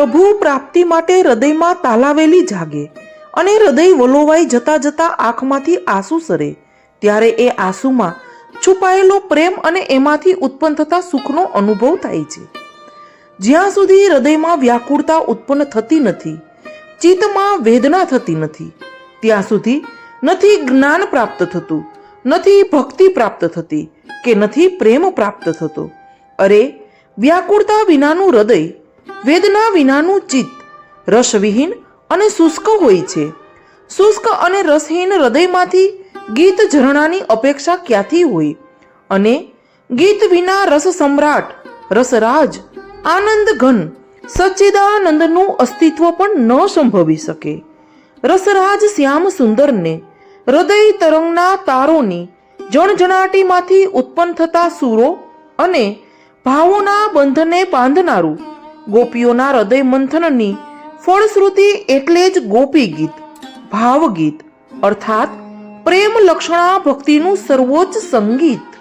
પ્રભુ પ્રાપ્તિ માટે હૃદયમાં તાલાવેલી જાગે અને હૃદય વલોવાઈ જતા જતા આંખમાંથી આંસુ સરે, ત્યારે એ આંસુમાં છુપાયેલો પ્રેમ અને એમાંથી ઉત્પન્ન થતા સુખનો અનુભવ થાય છે. જ્યાં સુધી હૃદયમાં વ્યાકુળતા ઉત્પન્ન થતી નથી, ચિત્તમાં વેદના થતી નથી, ત્યાં સુધી નથી જ્ઞાન પ્રાપ્ત થતું, નથી ભક્તિ પ્રાપ્ત થતી કે નથી પ્રેમ પ્રાપ્ત થતો. અરે, વ્યાકુળતા વિનાનું હૃદય, વેદના વિનાનું ચિત્ત રસવિહીન અને શુષ્ક હોય છે. શુષ્ક અને રસહીન હૃદયમાંથી ગીત ઝરણાની અપેક્ષા ક્યાંથી હોય? અને ગીત વિના રસ સમ્રાટ, રસરાજ, આનંદ ઘન સચ્ચિદાનંદનું અસ્તિત્વ પણ ન સંભવી શકે. રસરાજ શ્યામ સુંદરને હૃદય તરંગના તારોની જણજણાટીમાંથી ઉત્પન્ન થતા સૂરો અને ભાવોના બંધને બાંધનારું ગોપીઓના હૃદય મંથનની ફળશ્રુતિ એટલે જ ગોપી ગીત, ભાવગીત, અર્થાત પ્રેમ લક્ષણા ભક્તિનું સર્વોચ્ચ સંગીત.